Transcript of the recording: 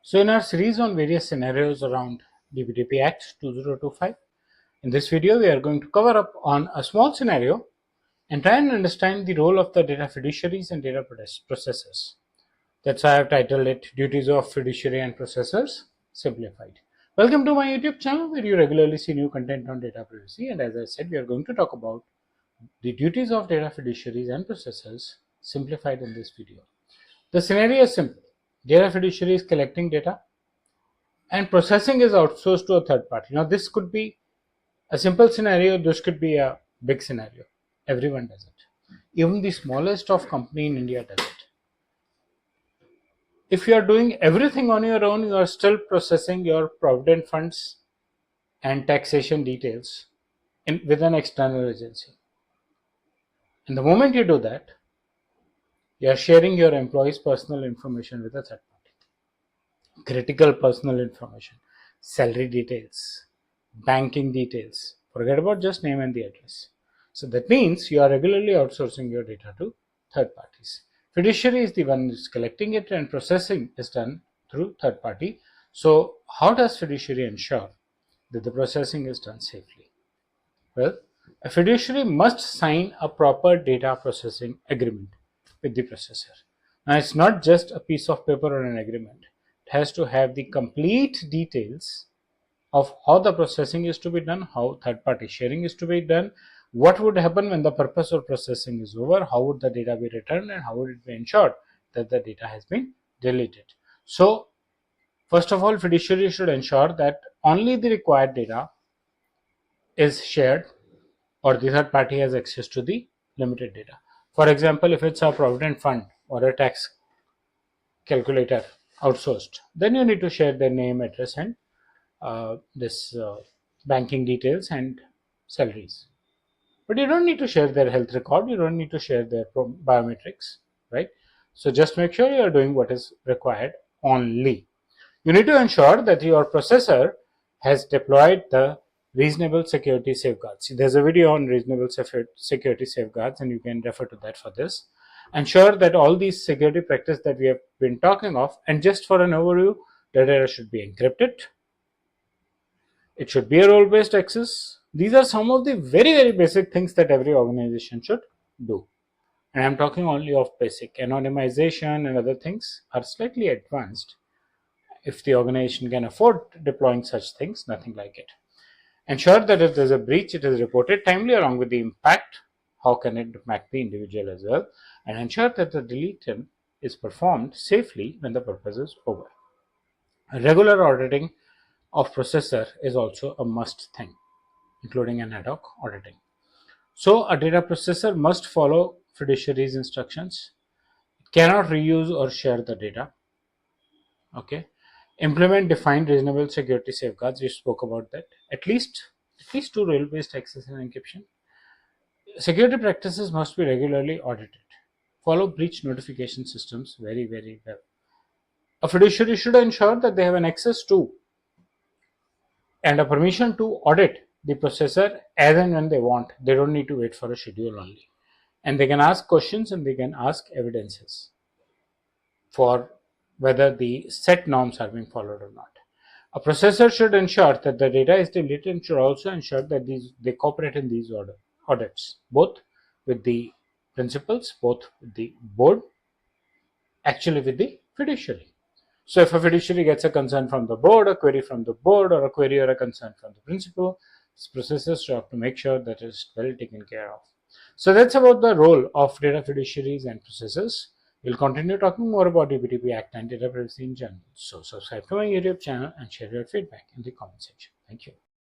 So in our series on various scenarios around DPDP Act 2025, in this video we are going to cover up on a small scenario and try and understand the role of the data fiduciaries and data processors. That's why I have titled it Duties of Fiduciary and Processors Simplified. Welcome to my YouTube channel where you regularly see new content on data privacy, and as I said, we are going to talk about the duties of data fiduciaries and processors simplified in this video. The scenario is simple. Data fiduciary is collecting data and processing is outsourced to a third party. Now, this could be a simple scenario, this could be a big scenario. Everyone does it. Even the smallest of company in India does it. If you are doing everything on your own, you are still processing your provident funds and taxation details with an external agency. And the moment you do that, you are sharing your employees' personal information with a third party. Critical personal information, salary details, banking details. Forget about just name and the address. So that means you are regularly outsourcing your data to third parties. Fiduciary is the one who is collecting it and processing is done through third party. So how does fiduciary ensure that the processing is done safely? Well, a fiduciary must sign a proper data processing agreement with the processor. Now, it's not just a piece of paper or an agreement. It has to have the complete details of how the processing is to be done, how third-party sharing is to be done, what would happen when the purpose of processing is over, how would the data be returned, and how would it be ensured that the data has been deleted. So, first of all, fiduciary should ensure that only the required data is shared or the third party has access to the limited data. For example, if it's a provident fund or a tax calculator outsourced, then you need to share their name, address, and this banking details and salaries. But you don't need to share their health record, you don't need to share their biometrics, right? So just make sure you are doing what is required only. You need to ensure that your processor has deployed the reasonable security safeguards. See, there's a video on reasonable security safeguards, and you can refer to that for this. Ensure that all these security practices that we have been talking of, and just for an overview, the data should be encrypted. It should be a role-based access. These are some of the very, very basic things that every organization should do. And I'm talking only of basic. Anonymization and other things are slightly advanced. If the organization can afford deploying such things, nothing like it. Ensure that if there's a breach, it is reported timely along with the impact. How can it impact the individual as well? And ensure that the deletion is performed safely when the purpose is over. Regular auditing of processor is also a must thing, including an ad hoc auditing. So a data processor must follow fiduciary's instructions. It cannot reuse or share the data. Okay. Implement defined reasonable security safeguards. We spoke about that. At least two role-based access and encryption. Security practices must be regularly audited. Follow breach notification systems very, very well. A fiduciary should ensure that they have an access to and a permission to audit the processor as and when they want. They don't need to wait for a schedule only. And they can ask questions and they can ask evidences for whether the set norms are being followed or not. A processor should ensure that the data is deleted and should also ensure that they cooperate in these audits, both with the principals, both with the board, actually with the fiduciary. So if a fiduciary gets a concern from the board, a query from the board, or a query or a concern from the principal, processors have to make sure that it's well taken care of. So that's about the role of data fiduciaries and processors. We'll continue talking more about DPDP Act and data privacy in general. So subscribe to my YouTube channel and share your feedback in the comment section. Thank you.